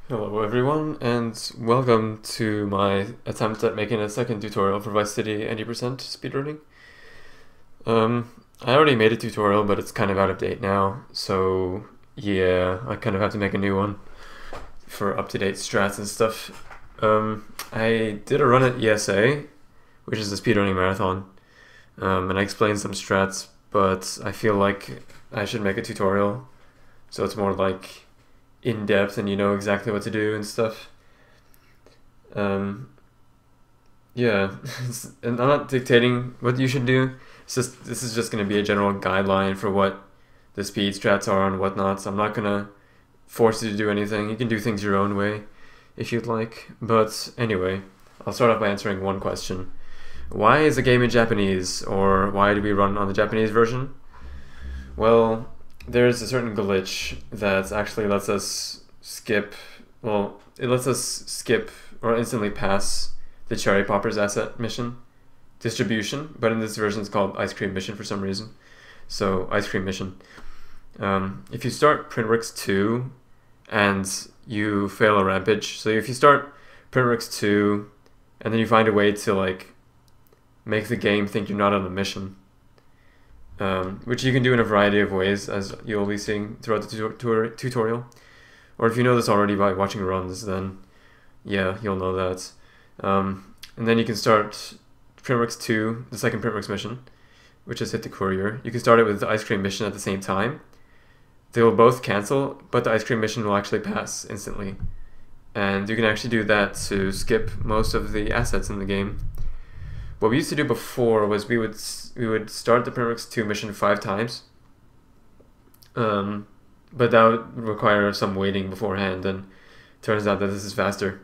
Hello everyone, and welcome to my attempt at making a second tutorial for Vice City 90% speedrunning. I already made a tutorial, but it's kind of out of date now, so yeah, I kind of have to make a new one for up-to-date strats and stuff. I did a run at ESA, which is a speedrunning marathon, and I explained some strats, but I feel like I should make a tutorial, so it's more like in-depth and you know exactly what to do and stuff. Yeah, and I'm not dictating what you should do. It's just, this is just going to be a general guideline for what the speed strats are and whatnot, so I'm not going to force you to do anything. You can do things your own way if you'd like. But anyway, I'll start off by answering one question. Why is the game in Japanese, or why do we run on the Japanese version? Well, there's a certain glitch that actually lets us skip, well, it lets us skip or instantly pass the Cherry Poppers asset mission distribution, but in this version it's called Ice Cream Mission for some reason. So, Ice Cream Mission. If you start Printworks 2 and you fail a rampage, so if you start Printworks 2 and then you find a way to like make the game think you're not on a mission, which you can do in a variety of ways, as you'll be seeing throughout the tutorial. Or if you know this already by watching runs, then yeah, you'll know that. And then you can start Printworks 2, the second Printworks mission, which is Hit the Courier. You can start it with the Ice Cream Mission at the same time. They will both cancel, but the Ice Cream Mission will actually pass instantly. And you can actually do that to skip most of the assets in the game. What we used to do before was we would start the Printworks 2 mission 5 times, but that would require some waiting beforehand, and it turns out that this is faster.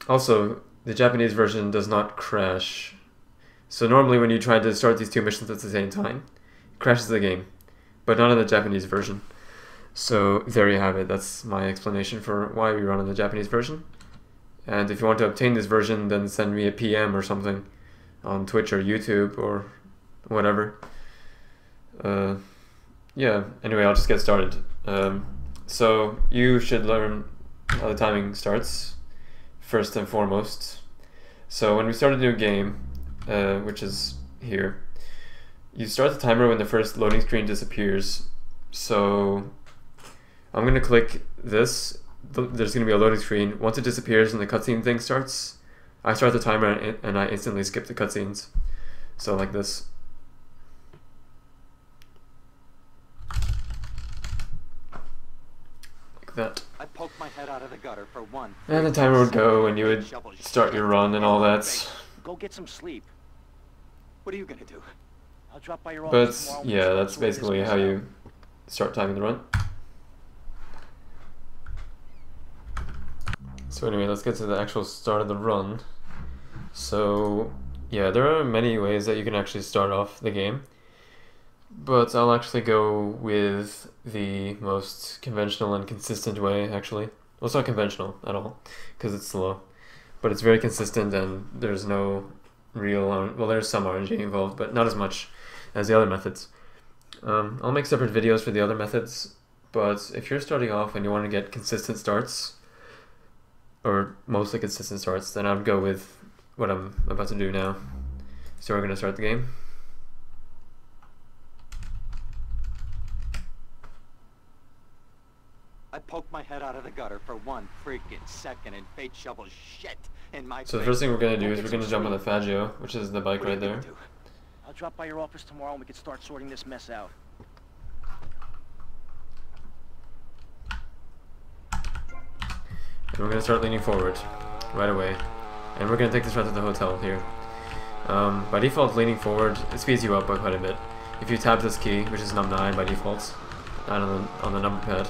Also, the Japanese version does not crash, so normally when you try to start these 2 missions at the same time, it crashes the game, but not in the Japanese version. So there you have it. That's my explanation for why we run on the Japanese version. And if you want to obtain this version, then send me a PM or something on Twitch or YouTube or whatever. Yeah, anyway, I'll just get started. So you should learn how the timing starts, first and foremost. So when we start a new game, which is here, you start the timer when the first loading screen disappears. So I'm going to click this. There's going to be a loading screen. Once it disappears and the cutscene thing starts, I start the timer and I instantly skip the cutscenes. So like this. Like that. I poked my head out of the gutter for one. And the timer would go and you would start your run and all that. Go get some sleep. What are you going to do? I'll drop by your But office tomorrow. yeah, that's basically how you start timing the run. So anyway, let's get to the actual start of the run. So yeah, there are many ways that you can actually start off the game, but I'll actually go with the most conventional and consistent way, actually. Well, it's not conventional at all, because it's slow, but it's very consistent and there's no real, well, there's some RNG involved, but not as much as the other methods. I'll make separate videos for the other methods, but if you're starting off and you want to get consistent starts, or mostly consistent starts, then I would go with what I'm about to do now. So we're going to start the game. I poked my head out of the gutter for one freaking second and fate shovels shit in my So the first thing we're going to do is we're going to jump on the Faggio, which is the bike right there. I'll drop by your office tomorrow and we can start sorting this mess out. And we're going to start leaning forward right away. And we're going to take this route to the hotel here. By default, leaning forward, it speeds you up by quite a bit. If you tap this key, which is num 9 by default, 9 on the number pad.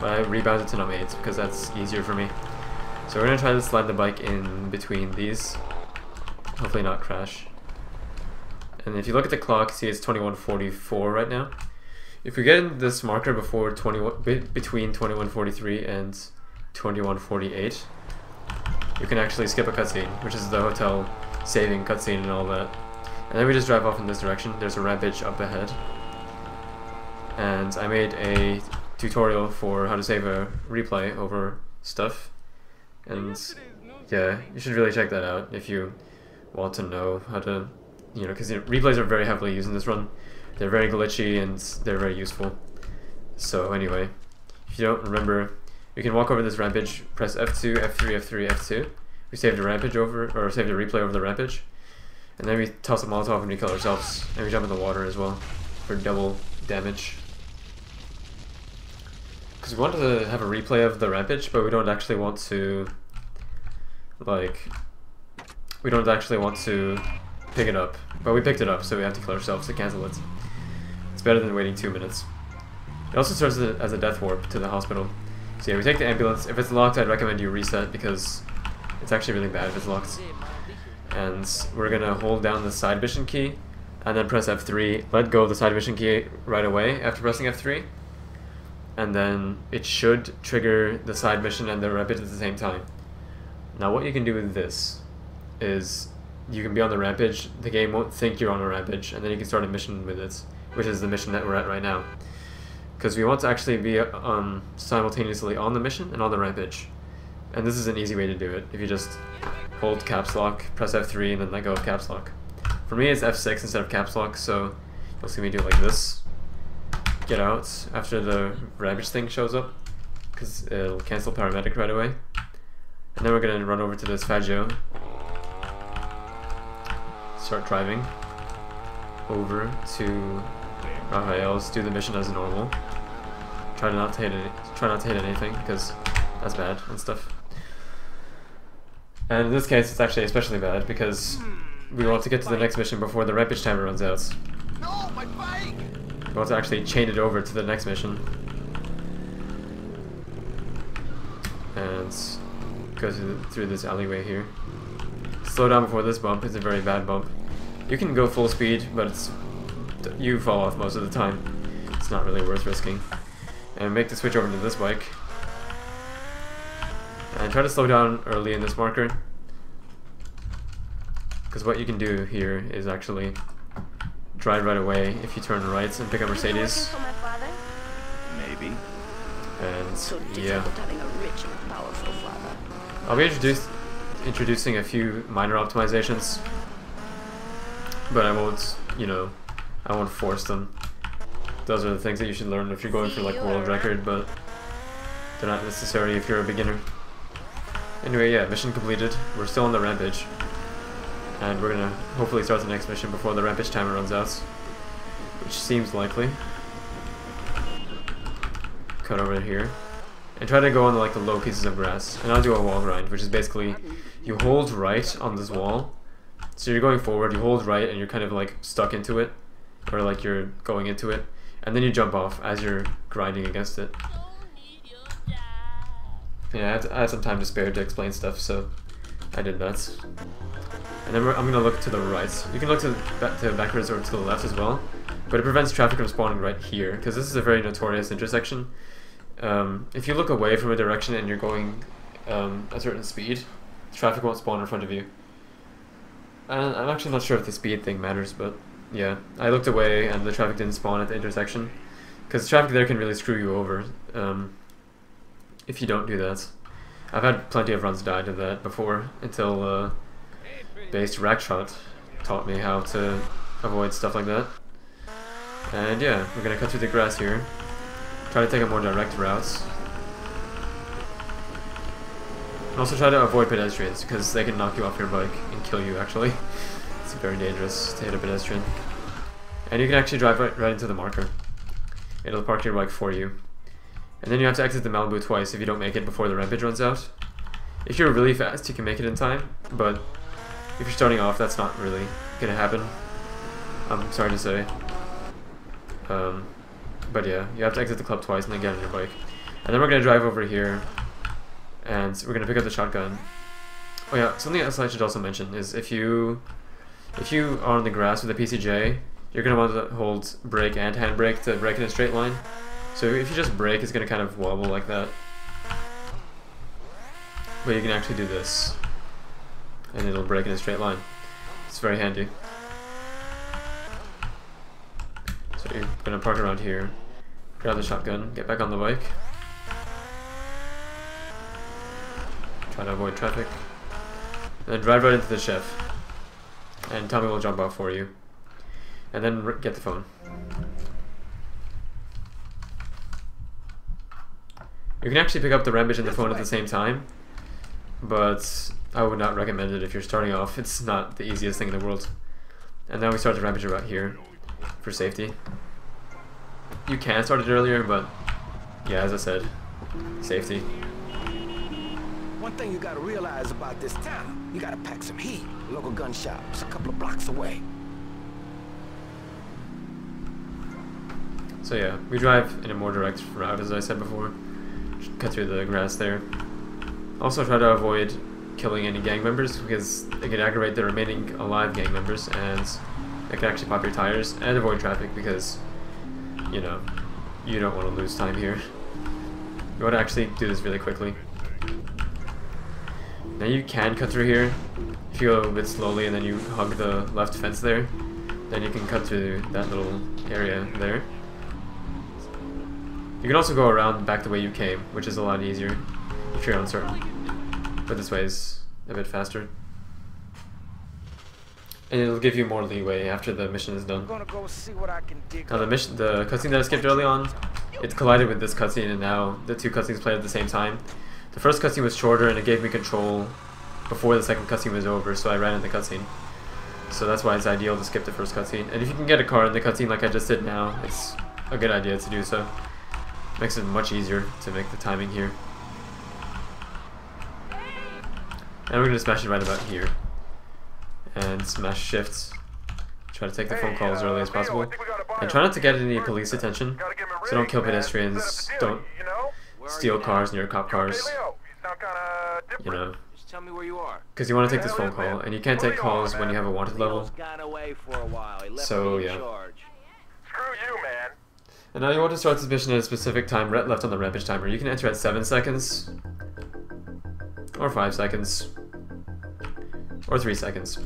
But I rebounded to num 8 because that's easier for me. So we're going to try to slide the bike in between these. Hopefully not crash. And if you look at the clock, see it's 21:44 right now. If we get this marker before between 21:43 and 21:48, you can actually skip a cutscene, which is the hotel saving cutscene and all that. And then we just drive off in this direction. There's a rampage up ahead. And I made a tutorial for how to save a replay over stuff, and yeah, you should really check that out if you want to know how to, because replays are very heavily used in this run. They're very glitchy and they're very useful. So anyway, if you don't remember, you can walk over this rampage, press F2, F3, F3, F2. We saved a rampage over, or saved a replay over the rampage. And then we toss a Molotov and we kill ourselves. And we jump in the water as well for double damage. Because we wanted to have a replay of the rampage, but we don't actually want to, pick it up. But we picked it up, so we have to kill ourselves to cancel it. It's better than waiting 2 minutes. It also serves as a death warp to the hospital. So yeah, we take the ambulance. If it's locked, I'd recommend you reset because it's actually really bad if it's locked. And we're gonna hold down the side mission key and then press F3. Let go of the side mission key right away after pressing F3. And then it should trigger the side mission and the rampage at the same time. Now what you can do with this is you can be on the rampage, the game won't think you're on a rampage, and then you can start a mission with it, which is the mission that we're at right now. Because we want to actually be simultaneously on the mission and on the rampage. And this is an easy way to do it, if you just hold caps lock, press F3, and then let go of caps lock. For me it's F6 instead of caps lock, so you'll see me do it like this. Get out after the rampage thing shows up, because it'll cancel paramedic right away. And then we're going to run over to this Faggio. Start driving over to Raphael's, do the mission as normal. Try not to hit anything, because that's bad and stuff. And in this case, it's actually especially bad because we want to get to the next mission before the rampage timer runs out. No, my bike! We want to actually chain it over to the next mission. And go through this alleyway here. Slow down before this bump. It's a very bad bump. You can go full speed, but you fall off most of the time. It's not really worth risking. And make the switch over to this bike. And try to slow down early in this marker. Because what you can do here is actually drive right away if you turn right and pick up Mercedes. Maybe. And yeah. I'll be introducing a few minor optimizations, but I won't, I won't force them. Those are the things that you should learn if you're going for like world record, but they're not necessary if you're a beginner. Anyway, yeah, mission completed. We're still on the rampage, and we're gonna hopefully start the next mission before the rampage timer runs out, which seems likely. Cut over here. And try to go on like the low pieces of grass. And I'll do a wall grind, which is basically you hold right on this wall. So you're going forward, you hold right and you're kind of like stuck into it. Or like you're going into it. And then you jump off as you're grinding against it. Yeah, I had some time to spare to explain stuff, so I did that. And then I'm gonna look to the right. You can look to backwards or to the left as well. But it prevents traffic from spawning right here, because this is a very notorious intersection. If you look away from a direction and you're going a certain speed, traffic won't spawn in front of you. And I'm actually not sure if the speed thing matters, but yeah. I looked away and the traffic didn't spawn at the intersection. Because traffic there can really screw you over if you don't do that. I've had plenty of runs die to that before, until based Rackshot taught me how to avoid stuff like that. And yeah, we're gonna cut through the grass here. Try to take a more direct route. And also try to avoid pedestrians, because they can knock you off your bike and kill you actually. It's very dangerous to hit a pedestrian. And you can actually drive right into the marker. It'll park your bike for you. And then you have to exit the Malibu twice if you don't make it before the rampage runs out. If you're really fast, you can make it in time, but if you're starting off, that's not really gonna happen. I'm sorry to say. But yeah, you have to exit the club twice and then get on your bike. And then we're gonna drive over here, and we're gonna pick up the shotgun. Oh yeah, something else I should also mention is if you are on the grass with a PCJ, you're gonna want to hold brake and handbrake to brake in a straight line. So if you just brake, it's gonna kind of wobble like that. But you can actually do this, and it'll brake in a straight line. It's very handy. So you're gonna park around here, Grab the shotgun, get back on the bike. Try to avoid traffic. And then drive right into the chef. And Tommy will jump off for you. And then get the phone. You can actually pick up the rampage and the phone at the same time. But I would not recommend it if you're starting off. It's not the easiest thing in the world. And now we start the rampage about here. For safety. You can start it earlier, but yeah, as I said, safety. One thing you gotta realize about this town, you gotta pack some heat. Local gun shop's a couple of blocks away. So yeah, we drive in a more direct route, as I said before. Cut through the grass there. Also try to avoid killing any gang members, because it can aggravate the remaining alive gang members, and it can actually pop your tires, and avoid traffic, because, you know, you don't want to lose time here. You want to actually do this really quickly. Now you can cut through here. If you go a bit slowly and then you hug the left fence there, then you can cut through that little area there. You can also go around back the way you came, which is a lot easier if you're uncertain. But this way is a bit faster. And it'll give you more leeway after the mission is done. I'm gonna go see what I can dig Now the cutscene that I skipped early on, it collided with this cutscene, and now the two cutscenes played at the same time. The first cutscene was shorter and it gave me control before the second cutscene was over, so I ran in the cutscene. So that's why it's ideal to skip the first cutscene. And if you can get a car in the cutscene like I just did now, it's a good idea to do so. Makes it much easier to make the timing here. And we're gonna smash it right about here. And smash shifts. Try to take the phone call as early as possible. And try not to get any police attention. So don't kill pedestrians, don't steal cars near cop cars. You know. Just tell me where you are. Because you want to take this phone call, and you can't take calls when you have a wanted level. So yeah. Screw you, man. And now you want to start this mission at a specific time left on the rampage timer. You can enter at 7 seconds. Or 5 seconds. Or 3 seconds.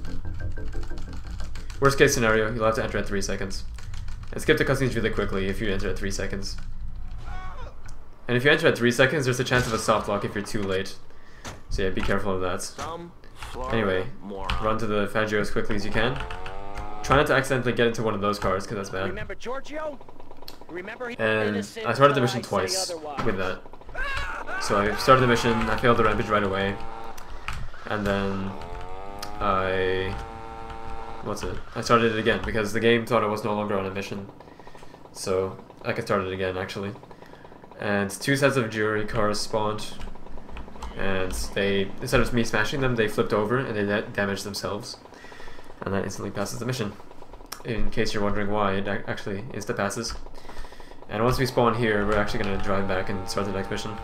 Worst case scenario, you'll have to enter at 3 seconds. And skip the cutscenes really quickly if you enter at 3 seconds. And if you enter at 3 seconds, there's a chance of a soft lock if you're too late. So yeah, be careful of that. Anyway, run to the Fangio as quickly as you can. Try not to accidentally get into one of those cars, because that's bad. Remember Giorgio? And I started the mission twice with that. So I started the mission, I failed the rampage right away. And then I started it again because the game thought I was no longer on a mission. So I could start it again actually. And 2 sets of jury cars spawned. And they, instead of me smashing them, they flipped over and they damaged themselves. And that instantly passes the mission. In case you're wondering why, it actually insta-passes. And once we spawn here, we're actually going to drive back and start the next mission.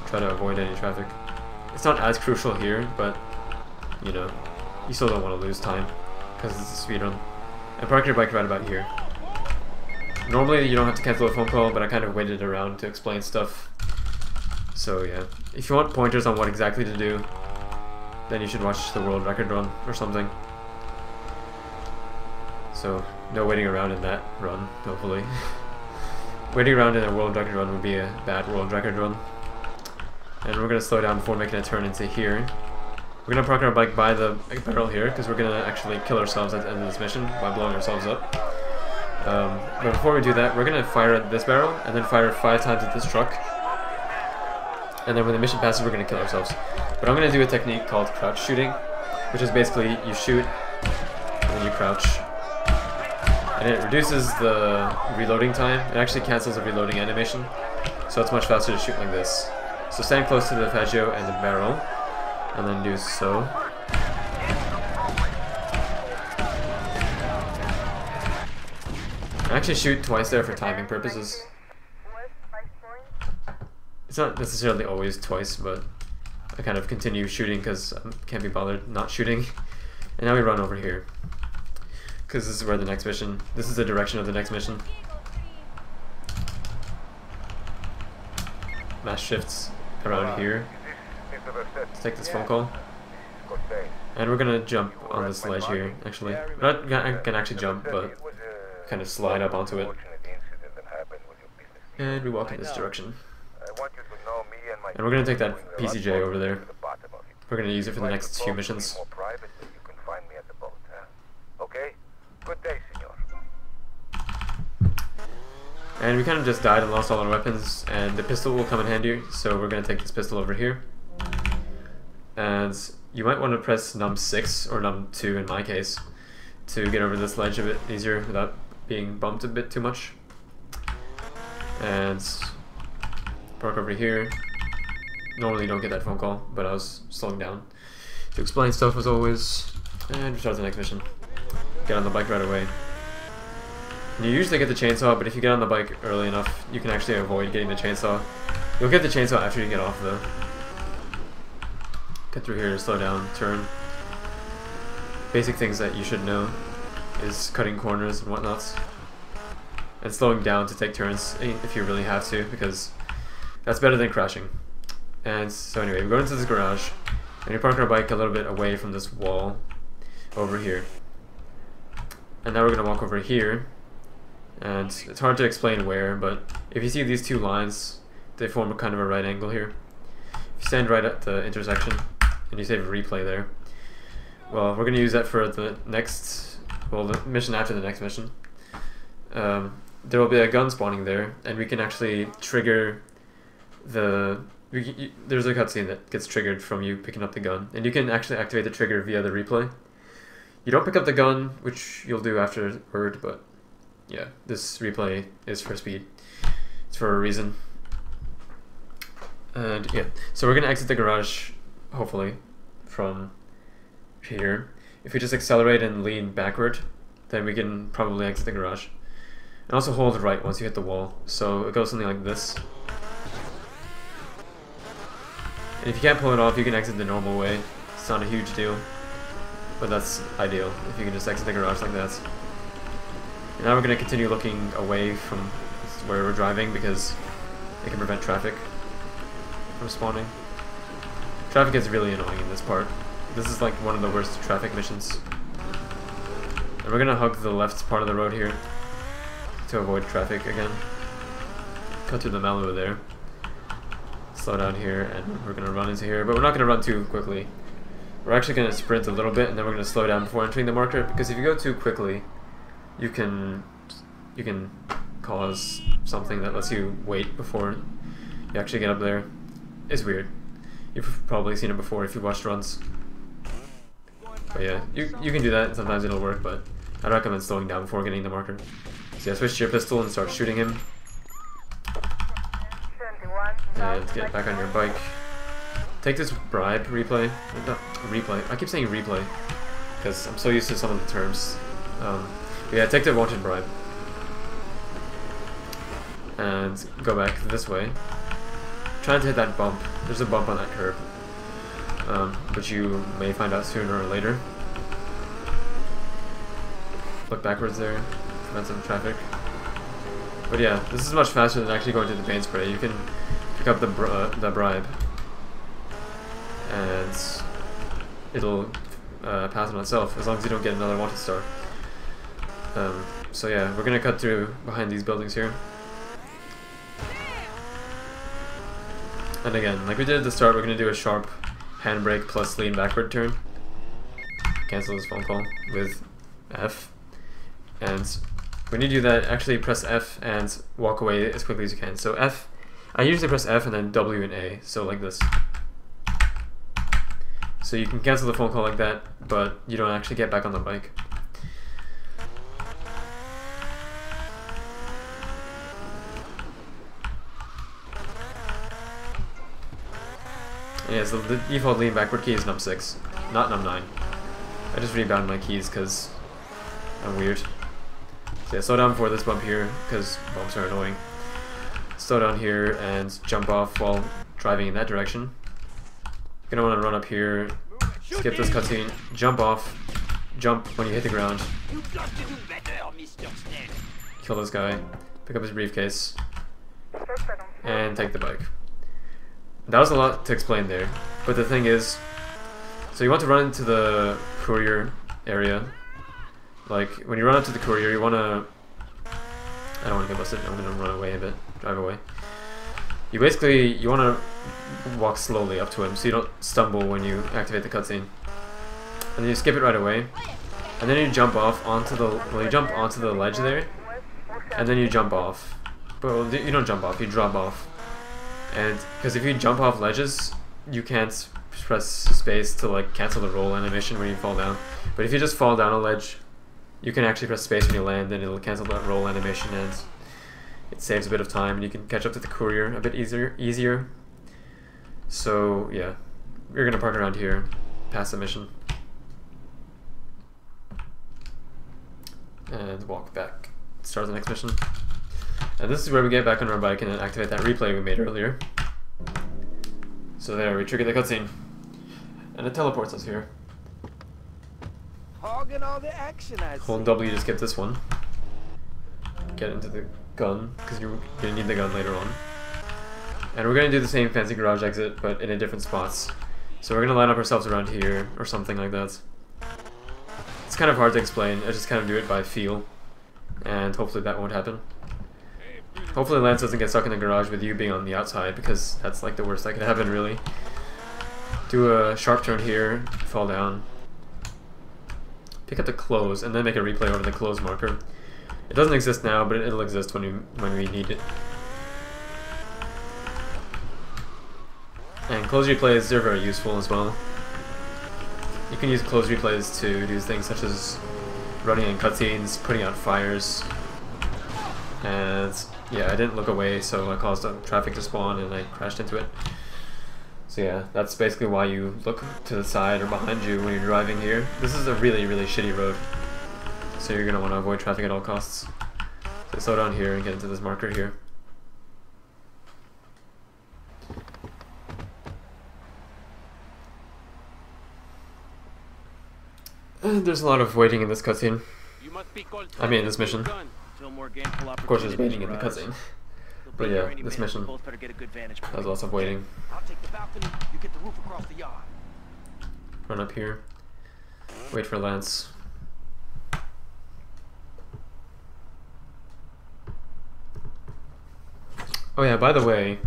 Try to avoid any traffic. It's not as crucial here, but, you know, you still don't want to lose time, because it's a speedrun. And park your bike right about here. Normally you don't have to cancel a phone call, but I kind of waited around to explain stuff. So yeah, if you want pointers on what exactly to do, then you should watch the world record run or something. So, no waiting around in that run, hopefully. Waiting around in a world record run would be a bad world record run. And we're going to slow down before making a turn into here. We're going to park our bike by the barrel here, because we're going to actually kill ourselves at the end of this mission by blowing ourselves up. But before we do that, we're going to fire at this barrel, and then fire 5 times at this truck. And then when the mission passes, we're going to kill ourselves. But I'm going to do a technique called crouch shooting, which is basically you shoot, and then you crouch. And it reduces the reloading time. It actually cancels the reloading animation, so it's much faster to shoot like this. So stand close to the Fangio and the barrel, and then do so. I actually shoot twice there for timing purposes. It's not necessarily always twice, but I kind of continue shooting because I can't be bothered not shooting. And now we run over here, because this is where the next mission, this is the direction of the next mission. Mass shifts around here. Let's take this phone call. And we're gonna jump on this ledge here, actually. I can actually jump, but kind of slide up onto it. And we walk in this direction. I want you to know me and my And we're gonna take that team PCJ will over there. to the bottom of it. We're gonna use it for the next few missions. More private, you can find me at the boat, huh? Okay? Good day, senor. And we kind of just died and lost all our weapons, and the pistol will come in handy, so we're gonna take this pistol over here. And you might want to press num 6 or num 2 in my case to get over this ledge a bit easier without being bumped a bit too much. And park over here. Normally you don't get that phone call, but I was slowing down to explain stuff as always. And start the next mission. Get on the bike right away. You usually get the chainsaw, but if you get on the bike early enough, you can actually avoid getting the chainsaw. You'll get the chainsaw after you get off though. Get through here, slow down, turn. Basic things that you should know is cutting corners and whatnot. And slowing down to take turns if you really have to, because that's better than crashing. And so anyway, we go into this garage, and we park our bike a little bit away from this wall over here. And now we're going to walk over here. And it's hard to explain where, but if you see these two lines, they form a kind of a right angle here. If you stand right at the intersection, and you save a replay there, well, we're going to use that for the next, well, the mission after the next mission. There will be a gun spawning there, and we can actually trigger the... there's a cutscene that gets triggered from you picking up the gun, and you can actually activate the trigger via the replay. You don't pick up the gun, which you'll do afterward, but yeah, this replay is for speed. It's for a reason. And yeah, so we're going to exit the garage, hopefully, from here. If we just accelerate and lean backward, then we can probably exit the garage. And also hold right once you hit the wall. So it goes something like this. And if you can't pull it off, you can exit the normal way. It's not a huge deal, but that's ideal if you can just exit the garage like that. And now we're going to continue looking away from where we're driving because it can prevent traffic from spawning. Traffic is really annoying in this part. This is like one of the worst traffic missions. And we're going to hug the left part of the road here to avoid traffic again. Cut through the Malibu there. Slow down here, and we're going to run into here, but we're not going to run too quickly. We're actually going to sprint a little bit, and then we're going to slow down before entering the marker, because if you go too quickly, you can cause something that lets you wait before you actually get up there. It's weird. You've probably seen it before if you watched runs. But yeah, you can do that, and sometimes it'll work, but I'd recommend slowing down before getting the marker. So yeah, switch to your pistol and start shooting him. And get back on your bike. Take this bribe replay. Not replay. I keep saying replay because I'm so used to some of the terms. Yeah, take the wanted bribe. And go back this way. Trying to hit that bump. There's a bump on that curb. Which you may find out sooner or later. Look backwards there. Prevent some traffic. But yeah, this is much faster than actually going to the paint spray. You can pick up the bribe, and it'll pass on itself as long as you don't get another wanted star. So yeah, we're gonna cut through behind these buildings here. And again, like we did at the start, we're gonna do a sharp handbrake plus lean backward turn. Cancel this phone call with F. And when you do that, actually press F and walk away as quickly as you can. So F, I usually press F and then W and A, so like this. So you can cancel the phone call like that, but you don't actually get back on the bike. Yeah, so the default lean backward key is num 6, not num 9. I just rebound my keys because I'm weird. So yeah, slow down before this bump here, because bumps are annoying. Slow down here and jump off while driving in that direction. You're gonna want to run up here, skip this cutscene, jump off, jump when you hit the ground. Kill this guy, pick up his briefcase, and take the bike. That was a lot to explain there, but the thing is, so you want to run into the courier area. Like, when you run up to the courier, you want to I don't want to get busted. I'm gonna run away a bit, drive away. You basically, you want to walk slowly up to him so you don't stumble when you activate the cutscene. And then you skip it right away. And then you jump off onto the, well, you jump onto the ledge there. And then you jump off. But you don't jump off, you drop off. And, because if you jump off ledges, you can't press space to like cancel the roll animation when you fall down. But if you just fall down a ledge, you can actually press space when you land and it'll cancel that roll animation, and it saves a bit of time and you can catch up to the courier a bit easier. So yeah, we're gonna park around here, pass the mission, and walk back, start the next mission. And this is where we get back on our bike and then activate that replay we made earlier. So there, we trigger the cutscene, and it teleports us here. Hogging all the action, I see. Hold W to skip this one. Get into the gun, because you're going to need the gun later on. And we're going to do the same fancy garage exit, but in a different spots. So we're going to line up ourselves around here, or something like that. It's kind of hard to explain, I just kind of do it by feel. And hopefully that won't happen. Hopefully Lance doesn't get stuck in the garage with you being on the outside, because that's like the worst that could happen, really. Do a sharp turn here, fall down. Pick up the close, and then make a replay over the close marker. It doesn't exist now, but it'll exist when we need it. And close replays, they're very useful as well. You can use close replays to do things such as running in cutscenes, putting out fires. And yeah, I didn't look away, so I caused traffic to spawn and I crashed into it. So yeah, that's basically why you look to the side or behind you when you're driving here. This is a really, really shitty road, so you're going to want to avoid traffic at all costs. So slow down here and get into this marker here. And there's a lot of waiting in this cutscene. I mean, this mission. Of course there's waiting in the cutscene. But yeah, this mission has lots of waiting. I'll take the balcony, you get the roof across the yard. Run up here. Wait for Lance. Oh yeah, by the way,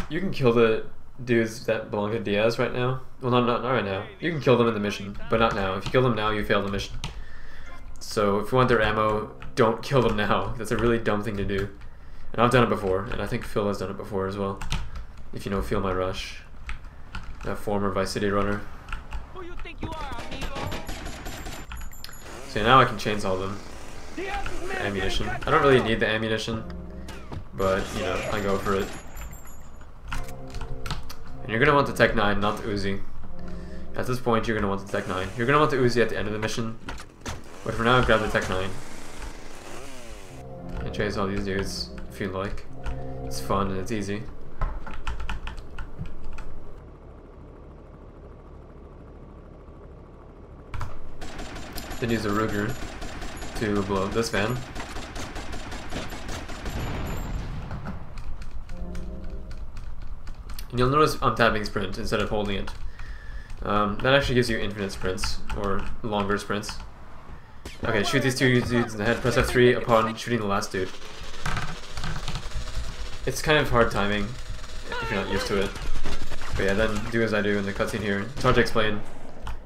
you can kill the dudes that belong to Diaz right now. Well, not right now. You can kill them in the mission, but not now. If you kill them now, you fail the mission. So if you want their ammo, don't kill them now. That's a really dumb thing to do. And I've done it before, and I think Phil has done it before as well. If you know Feel My Rush, a former Vice City runner. Who you think you are, amigo? So now I can chainsaw them. The ammunition. I don't really need the ammunition, but you know, I go for it. And you're gonna want the Tech 9, not the Uzi. At this point, you're gonna want the Tech 9. You're gonna want the Uzi at the end of the mission, but for now, grab the Tech 9 and chase all these dudes if you like. It's fun and it's easy. Then use the Ruger to blow up this van. And you'll notice I'm tapping sprint instead of holding it. That actually gives you infinite sprints, or longer sprints. Okay, shoot these two dudes in the head, press F3 upon shooting the last dude. It's kind of hard timing if you're not used to it. But yeah, then do as I do in the cutscene here. It's hard to explain.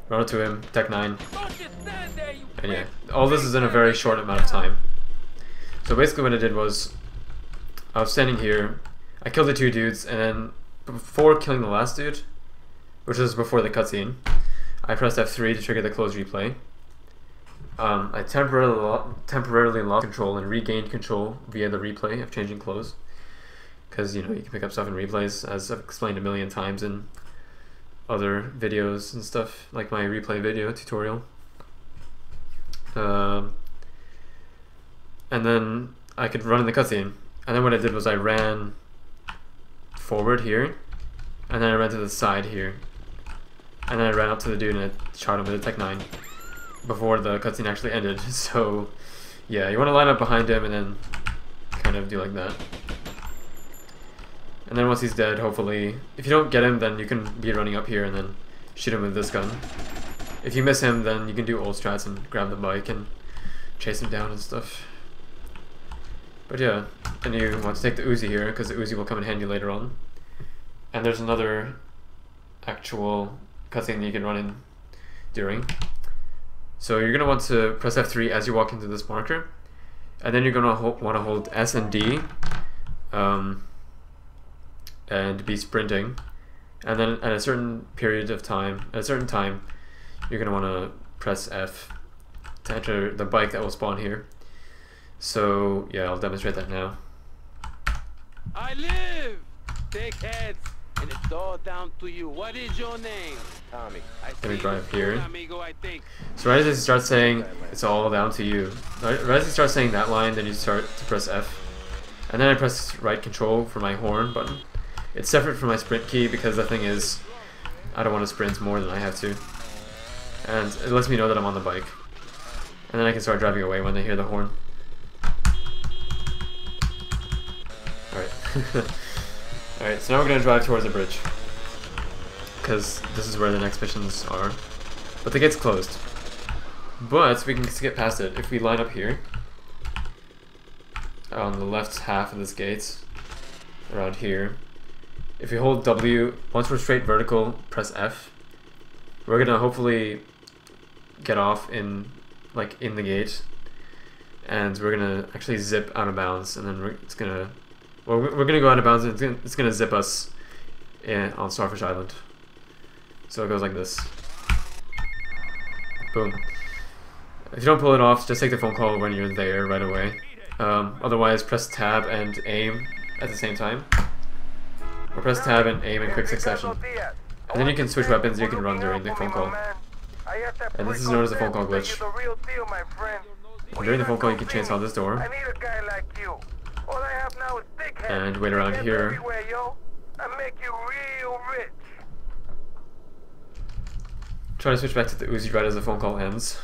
Run up to him, Tech 9. And yeah, all this is in a very short amount of time. So basically what I did was, I was standing here, I killed the two dudes, and then before killing the last dude, which was before the cutscene, I pressed F3 to trigger the close replay. I temporarily lost control and regained control via the replay of changing clothes. Because, you know, you can pick up stuff in replays, as I've explained a million times in other videos and stuff, like my replay video tutorial. And then I could run in the cutscene. And then what I did was I ran forward here, and then I ran to the side here. And then I ran up to the dude and I shot him with a Tech 9 before the cutscene actually ended. So yeah, you want to line up behind him and then kind of do like that. And then once he's dead, hopefully, if you don't get him, then you can be running up here and then shoot him with this gun. If you miss him, then you can do old strats and grab the bike and chase him down and stuff. But yeah, and you want to take the Uzi here because the Uzi will come in handy later on. And there's another actual cutscene that you can run in during. So you're gonna want to press F3 as you walk into this marker, and then you're gonna want to hold S and D, and be sprinting. And then at a certain period of time, at a certain time, you're gonna want to press F to enter the bike that will spawn here. So yeah, I'll demonstrate that now. I live, dickheads, and it's all down to you. What is your name? Tommy. Let me drive here. Amigo, I think. So right as he starts saying it's all down to you, right as he starts saying that line, then you start to press F, and then I press right control for my horn button. It's separate from my sprint key because the thing is, I don't want to sprint more than I have to, and it lets me know that I'm on the bike, and then I can start driving away when I hear the horn. Alright. Alright, so now we're going to drive towards the bridge, because this is where the next missions are. But the gate's closed. But we can skip past it if we line up here, on the left half of this gate, around here. If we hold W, once we're straight vertical, press F. We're going to hopefully get off in the gate, and we're going to actually zip out of bounds, and then we're gonna go out of bounds, and it's gonna zip us on Starfish Island. So it goes like this. Boom. If you don't pull it off, just take the phone call when you're there right away. Otherwise, press tab and aim at the same time. Or press tab and aim in quick succession. And then you can switch weapons, you can run during the phone call. And this is known as the phone call glitch. And during the phone call, you can chainsaw this door. And wait around here. Try to switch back to the Uzi right as the phone call ends.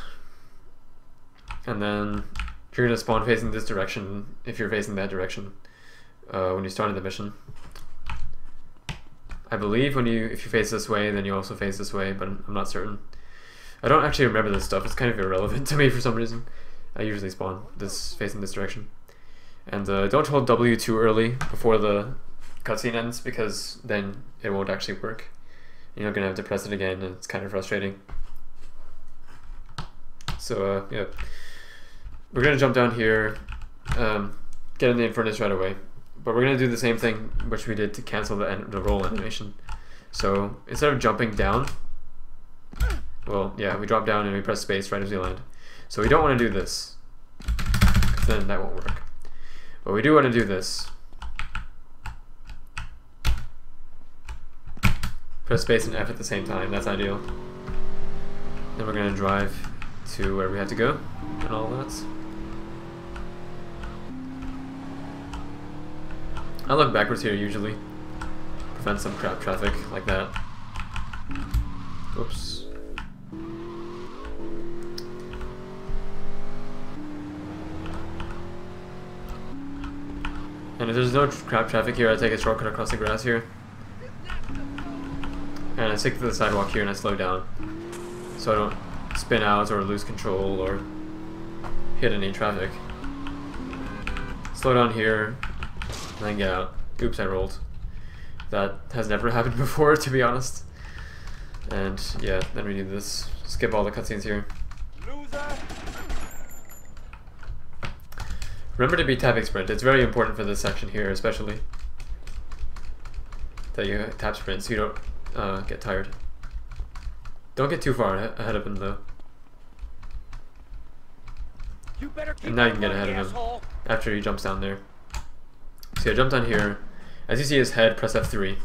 And then you're going to spawn facing this direction if you're facing that direction when you started the mission. I believe if you face this way, then you also face this way, but I'm not certain. I don't actually remember this stuff. It's kind of irrelevant to me for some reason. I usually spawn facing this direction. And don't hold W too early before the cutscene ends, because then it won't actually work. You're going to have to press it again, and it's kind of frustrating. So yeah, we're going to jump down here, get in the Infernus right away. But we're going to do the same thing which we did to cancel the roll animation. So instead of jumping down, well, yeah, we drop down and we press space right as we land. So we don't want to do this, because then that won't work. But we do want to do this. Press space and F at the same time, that's ideal. Then we're going to drive to where we have to go and all that. I look backwards here usually. Prevent some crap traffic like that. Oops. And if there's no crap traffic here, I take a shortcut across the grass here. And I stick to the sidewalk here and I slow down, so I don't spin out or lose control or hit any traffic. Slow down here, and then get out. Oops, I rolled. That has never happened before, to be honest. And yeah, then we do this. Skip all the cutscenes here. Remember to be tapping sprint. It's very important for this section here, especially, that you tap sprint so you don't get tired. Don't get too far ahead of him though. And now you can get ahead of him after he jumps down there. So I jumped down here. As you see his head, press F3.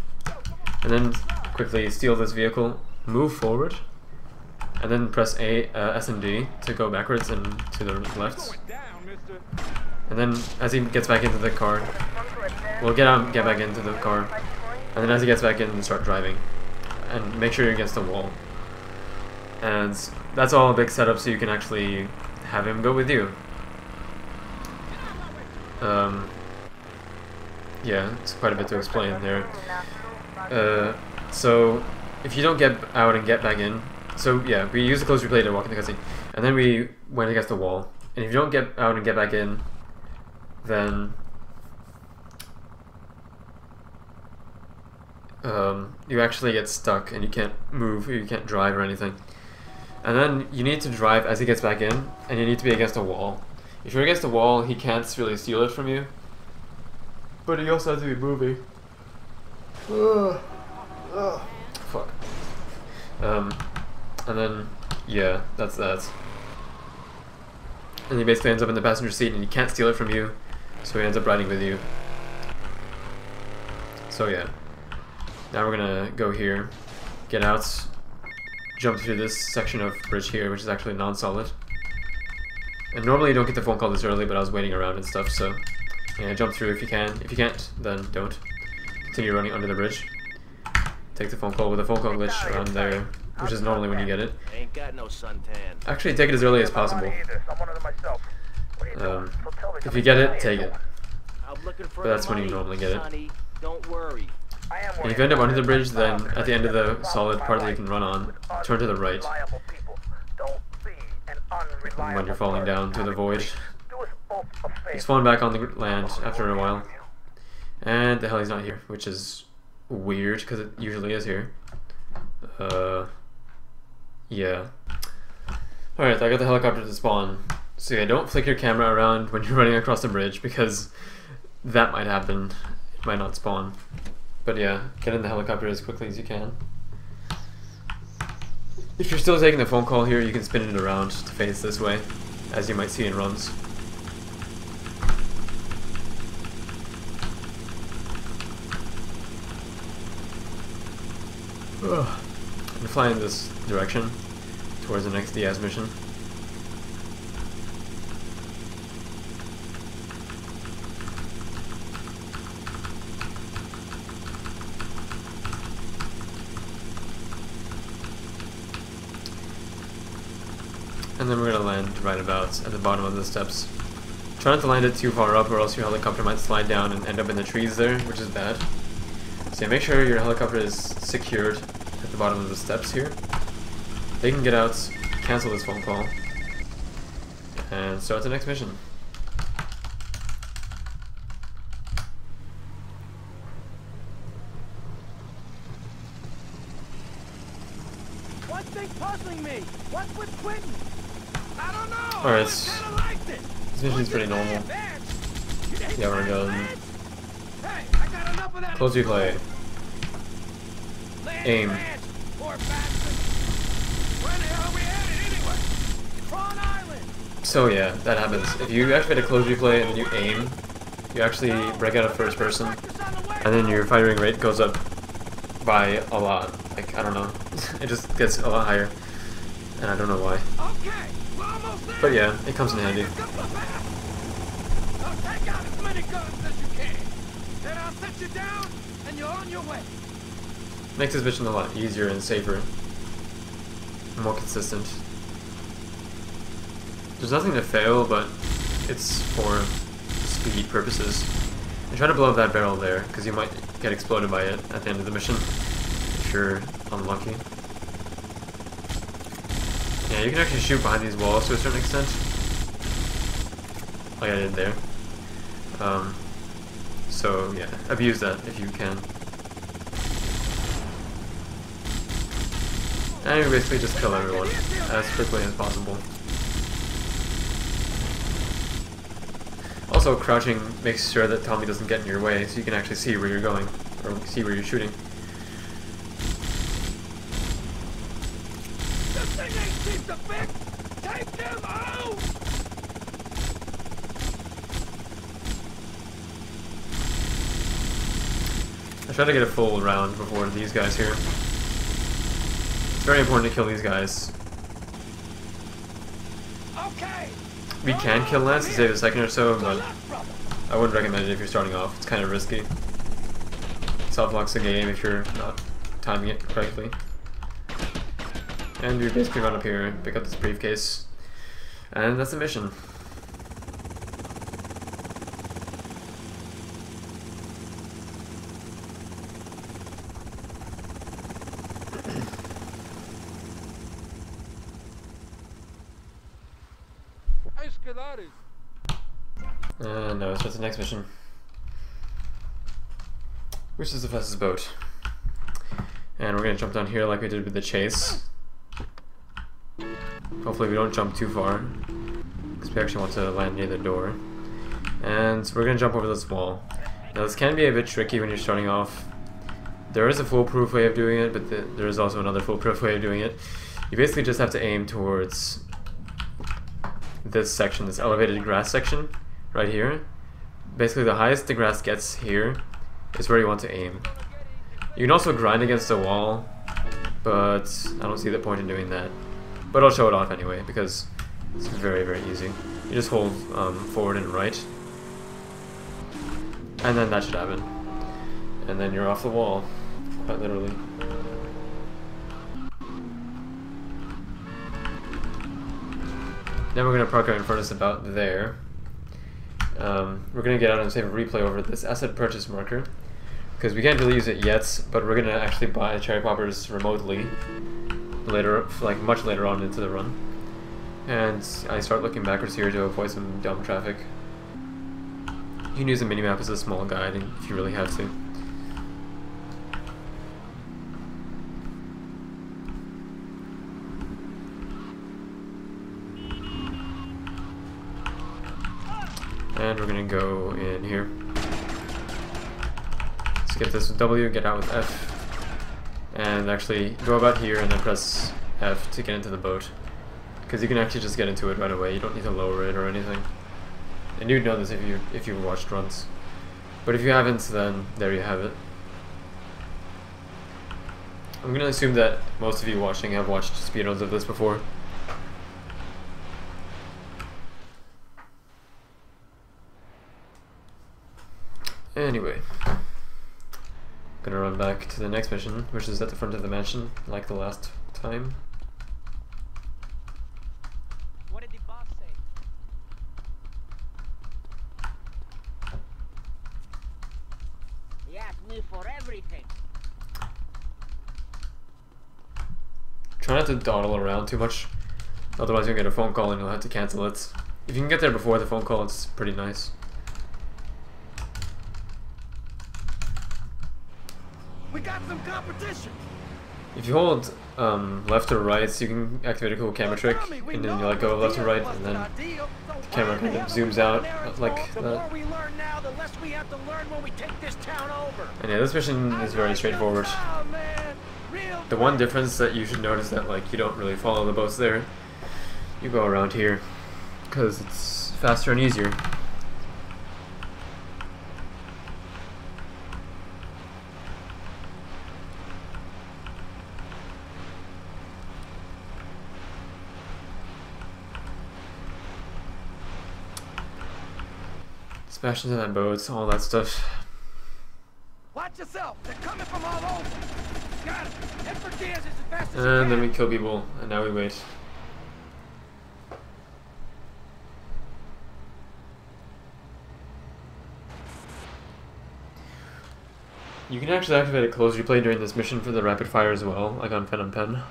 And then quickly steal this vehicle, move forward, and then press S and D to go backwards and to the left. And then as he gets back into the car, we'll get back into the car. And then as he gets back in, start driving. And make sure you're against the wall. And that's all a big setup so you can actually have him go with you. Yeah, it's quite a bit to explain there. So if you don't get out and get back in, so yeah, we use the close replay to walk in the cutscene, and then we went against the wall. And if you don't get out and get back in, then you actually get stuck and you can't move, or you can't drive or anything. And then you need to drive as he gets back in, and you need to be against a wall. If you're against a wall, he can't really steal it from you. But he also has to be moving. Fuck. And then, yeah, that's that. And he basically ends up in the passenger seat, and he can't steal it from you, so he ends up riding with you. So yeah. Now we're gonna go here, get out, jump through this section of bridge here, which is actually non-solid. And normally you don't get the phone call this early, but I was waiting around and stuff, so yeah, jump through if you can. If you can't, then don't. Continue running under the bridge. Take the phone call with a phone call glitch around there, which is normally when you get it. Ain't got no suntan. Actually, take it as early as possible. If you get it, take it. But that's when you normally get it. Don't worry. And if you end up under the bridge, then at the end of the solid part that you can run on, turn to the right when you're falling down through the void. You spawn back on the land after a while. And the hell he's not here, which is weird because it usually is here. Yeah. Alright, I got the helicopter to spawn. So yeah, don't flick your camera around when you're running across the bridge because that might happen. It might not spawn. But yeah, get in the helicopter as quickly as you can. If you're still taking the phone call here, you can spin it around to face this way, as you might see in runs. Ugh. I'm flying in this direction, towards the next Diaz mission. And then we're gonna land right about at the bottom of the steps. Try not to land it too far up or else your helicopter might slide down and end up in the trees there, which is bad. So yeah, make sure your helicopter is secured at the bottom of the steps here. They can get out, cancel this phone call, and start the next mission. One thing puzzling me. What's with quitting? I don't know. Alright, this mission's pretty normal. Yeah, we're going. Close replay. Aim. So yeah, that happens. If you activate a close replay and then you aim, you actually break out of first person, and then your firing rate goes up by a lot. Like, I don't know. It just gets a lot higher, and I don't know why. But yeah, it comes in handy. Makes this mission a lot easier and safer. More consistent. There's nothing to fail, but it's for speed purposes. And try to blow up that barrel there, because you might get exploded by it at the end of the mission, if you're unlucky. Yeah, you can actually shoot behind these walls to a certain extent. Like I did there. So yeah, abuse that if you can. And you basically just kill everyone as quickly as possible. Also, crouching makes sure that Tommy doesn't get in your way, so you can actually see where you're going, or see where you're shooting. This thing ain't cheap to fix. Take them out. I try to get a full round before these guys here. It's very important to kill these guys. Okay. We can kill Lance to save a second or so, but I wouldn't recommend it if you're starting off. It's kind of risky. Self-locks the game if you're not timing it correctly. And you basically run up here, pick up this briefcase, and that's the mission. No, it's That's the next mission. Which is the fastest boat? And we're gonna jump down here like we did with the chase. Hopefully we don't jump too far, because we actually want to land near the door. And we're gonna jump over this wall. Now this can be a bit tricky when you're starting off. There is a foolproof way of doing it, but there is also another foolproof way of doing it. You basically just have to aim towards this section, this elevated grass section, right here. Basically the highest the grass gets here is where you want to aim. You can also grind against the wall, but I don't see the point in doing that. But I'll show it off anyway, because it's very, very easy. You just hold forward and right, and then that should happen. And then you're off the wall, quite literally. Then we're going to park our furnace about there. We're going to get out and save a replay over this asset purchase marker, because we can't really use it yet, but we're going to actually buy cherry poppers remotely later, like much later on into the run. And I start looking backwards here to avoid some dumb traffic. You can use the minimap as a small guide if you really have to. And we're gonna go in here. Skip this with W, get out with F, and actually go about here and then press F to get into the boat. Because you can actually just get into it right away. You don't need to lower it or anything. And you'd know this if you watched runs. But if you haven't, then there you have it. I'm gonna assume that most of you watching have watched speedruns of this before. Anyway, gonna run back to the next mission, which is at the front of the mansion, like the last time. What did the boss say? He asked me for everything. Try not to dawdle around too much, otherwise you'll get a phone call and you'll have to cancel it. If you can get there before the phone call, it's pretty nice. We got some competition. If you hold left or right, so you can activate a cool camera trick, and then you let go of left or right, and then the camera kind of zooms out like that. And yeah, this mission is very straightforward. The one difference that you should notice is that like you don't really follow the boats there. You go around here, because it's faster and easier. Smash into that boats, all that stuff. Watch yourself. They're coming from all over. Got it. Head for Diaz as fast as you And then can. we kill people, and now we wait. You can actually activate a close replay during this mission for the rapid fire as well, like on Pen.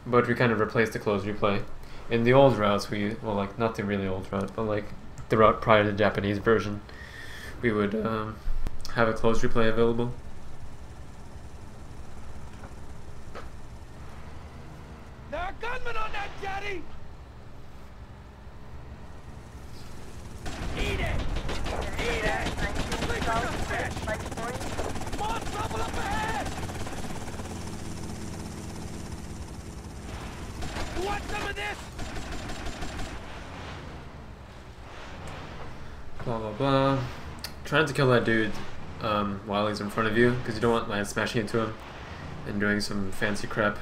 But we kind of replaced the close replay. In the old routes, well, like, not the really old route, but like the route prior to the Japanese version, we would have a close replay available. There are gunmen on that jetty. Eat it. Eat it. Think of the fish. More trouble up ahead. You want some of this? Blah blah blah. Trying to kill that dude while he's in front of you, because you don't want Lance smashing into him and doing some fancy crap.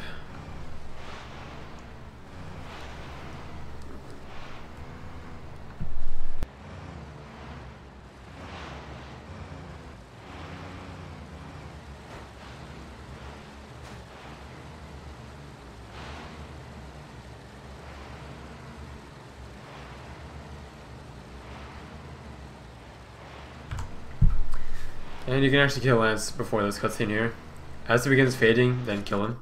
And you can actually kill Lance before this cutscene here. As it begins fading, then kill him.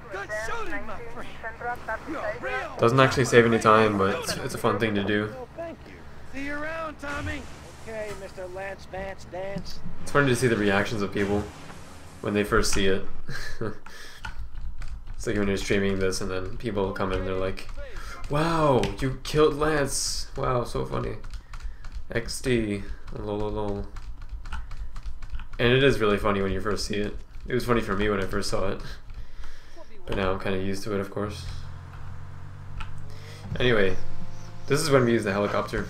Good shooting, my friend. You're real. Doesn't actually save any time, but it's a fun thing to do. Thank you. See you Tommy? Okay, Mr. Lance Vance Dance. It's funny to see the reactions of people when they first see it. It's like when you're streaming this and then people come in and they're like, wow, you killed Lance. Wow, so funny. XD. Lol. And it is really funny when you first see it. It was funny for me when I first saw it. But now I'm kind of used to it, of course. Anyway, this is when we use the helicopter.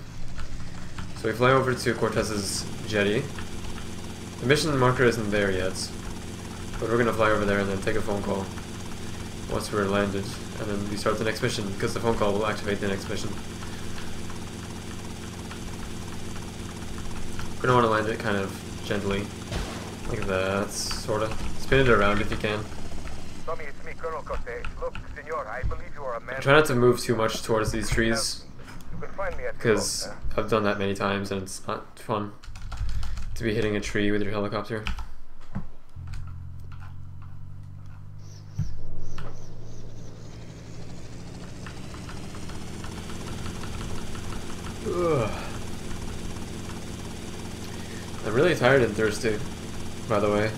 So we fly over to Cortez's jetty. The mission marker isn't there yet, but we're gonna fly over there and then take a phone call once we're landed, and then we start the next mission because the phone call will activate the next mission. We're gonna want to land it kind of gently, like that, sorta. Spin it around if you can. Tommy, it's me, Colonel Cortez. Look, senor, I believe you are a man. Try not to move too much towards these trees, You can find me at the because boat, I've done that many times and it's not fun to be hitting a tree with your helicopter. Ugh. I'm really tired and thirsty, by the way.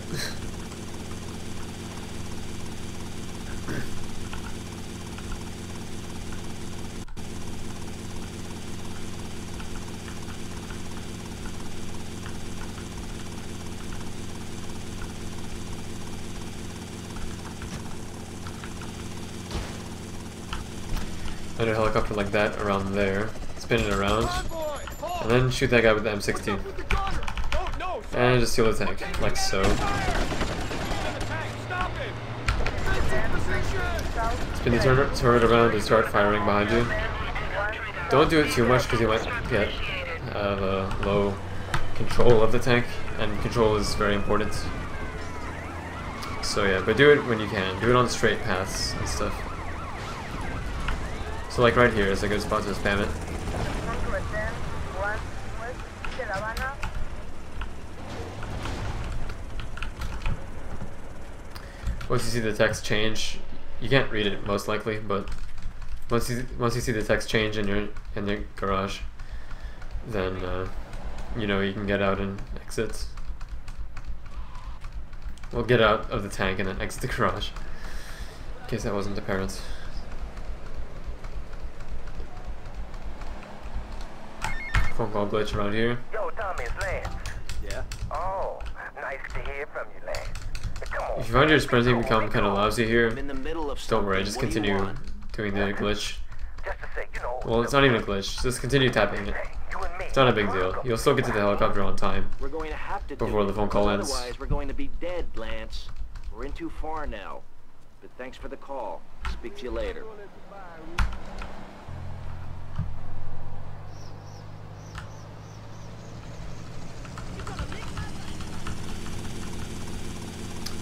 Land a helicopter like that around there, spin it around, and then shoot that guy with the M16. And just steal the tank, like so. Spin the turret around and start firing behind you. Don't do it too much because you might get low control of the tank, and control is very important. So yeah, but do it when you can. Do it on straight paths and stuff. So like right here is a good spot to spam it. Once you see the text change, you can't read it most likely, but once you see the text change in your garage, then you know you can get out and exit. Well, get out of the tank and then exit the garage, in case that wasn't apparent. Phone call glitch around here. Yo, Tommy, it's Lance. Yeah? Oh, nice to hear from you, Lance. Come on. If you find your sprinting become kind of lousy here, I'm in the middle of don't worry, something. just What do you continue want? doing the glitch. Just to say, you know. Well, it's not even a glitch, just continue tapping it. You and me. It's not a big deal. You'll still get to the helicopter on time. We're going to have to Before do the it, phone call because ends. Otherwise, we're going to be dead, Lance. We're in too far now. But thanks for the call. Speak to you later.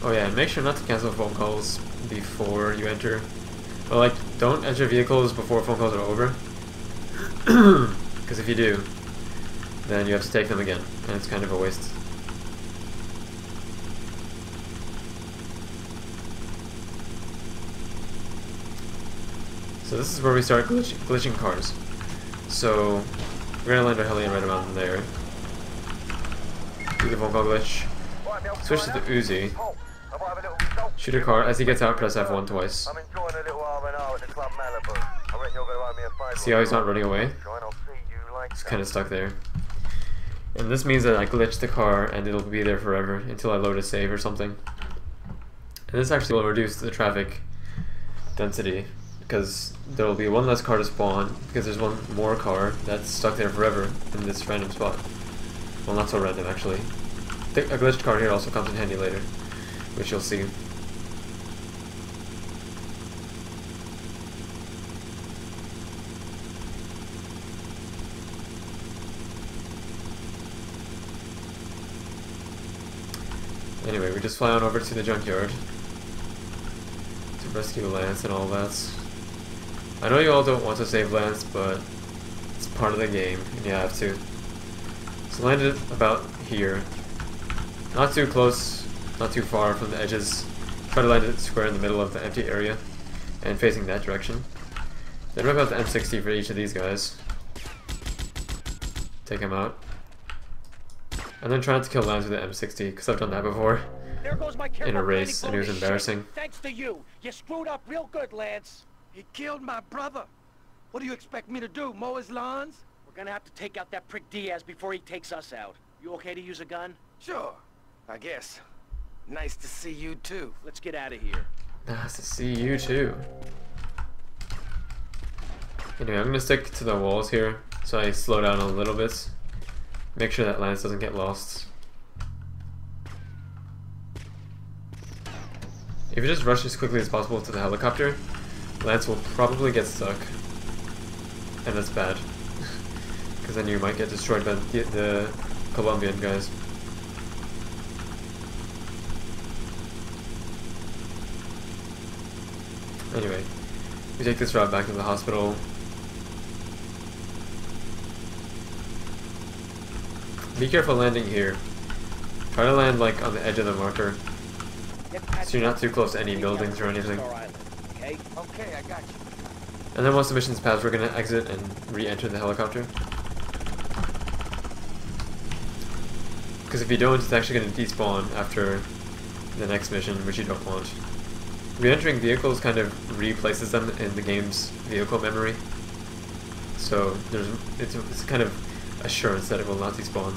Oh yeah, and make sure not to cancel phone calls before you enter. But like, don't enter vehicles before phone calls are over. Because if you do, then you have to take them again, and it's kind of a waste. So this is where we start glitching cars. So we're gonna land our heli right around there. Do the phone call glitch. Switch to the Uzi. Shoot a car. As he gets out, press F1 twice. I'm enjoying a little R&R at the Club Malibu. I reckon you're going to owe me a favor. See how he's not running away? I'll see you later. He's kind of stuck there. And this means that I glitched the car and it'll be there forever until I load a save or something. And this actually will reduce the traffic density because there will be one less car to spawn because there's one more car that's stuck there forever in this random spot. Well, not so random actually. A glitched car here also comes in handy later, which you'll see. Anyway, we just fly on over to the junkyard to rescue Lance and all that. I know you all don't want to save Lance, but it's part of the game, and you have to. So land it about here. Not too close, not too far from the edges. Try to land it square in the middle of the empty area, and facing that direction. Then rip out the M60 for each of these guys. take him out. And then try not to kill Lance with the M60, because I've done that before There goes my in a race, and it was embarrassing. Thanks to you. You screwed up real good, Lance. He killed my brother. What do you expect me to do, mow his lawns? We're gonna have to take out that prick Diaz before he takes us out. You okay to use a gun? Sure, I guess. Nice to see you too. Let's get out of here. Nice to see you too. Anyway, I'm gonna stick to the walls here, so I slow down a little bit. Make sure that Lance doesn't get lost. If you just rush as quickly as possible to the helicopter, Lance will probably get stuck. And that's bad. Because then you might get destroyed by the Colombian guys. Anyway, we take this route back to the hospital. Be careful landing here. Try to land like on the edge of the marker, so you're not too close to any buildings or anything. Okay? Okay, I got you. And then once the mission's passed, we're gonna exit and re-enter the helicopter. Because if you don't, it's actually gonna despawn after the next mission, which you don't want. Re-entering vehicles kind of replaces them in the game's vehicle memory. So it's kind of assurance that it will not despawn.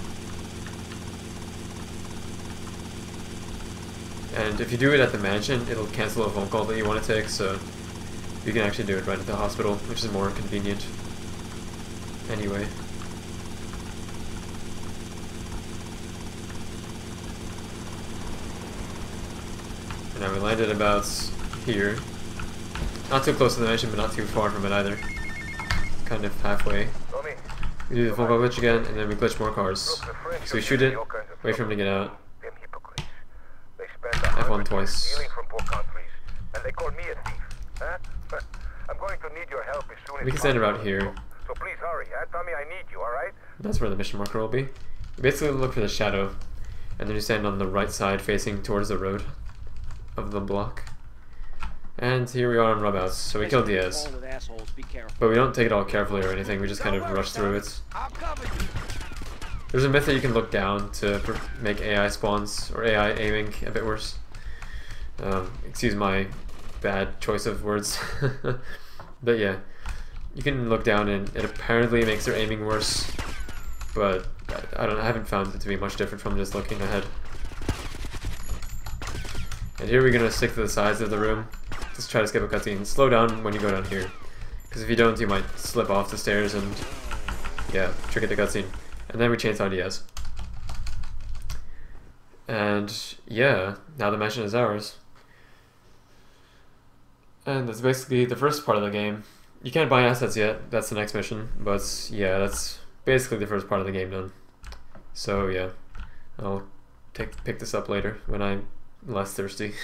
And if you do it at the mansion, it'll cancel a phone call that you want to take, so you can actually do it right at the hospital, which is more convenient. Anyway. And now we landed about here. Not too close to the mansion, but not too far from it either. Kind of halfway. We do the phone call glitch again, and then we glitch more cars. So we shoot it, wait for him to get out. F1 twice. Stealing from poor countries, and they call me a thief. Huh? I'm going to need your help as soon as We can stand possible. about here. So please hurry. Tell me I need you, alright? That's where the mission marker will be. You basically look for the shadow, and then you stand on the right side facing towards the road of the block. And here we are on Rubhouse, so we kill Diaz. Be careful. But we don't take it all carefully or anything, we just kind of rush through it. I'll cover you. There's a myth that you can look down to make AI spawns, or AI aiming a bit worse. Excuse my bad choice of words. But yeah, you can look down and it apparently makes their aiming worse. But I haven't found it to be much different from just looking ahead. And here we're gonna stick to the sides of the room. Just try to skip a cutscene. Slow down when you go down here, because if you don't, you might slip off the stairs and yeah, trigger the cutscene. And then we chainsaw Diaz. And yeah, now the mansion is ours. And that's basically the first part of the game. You can't buy assets yet. That's the next mission. But yeah, that's basically the first part of the game done. So yeah, I'll pick this up later when I'm less thirsty.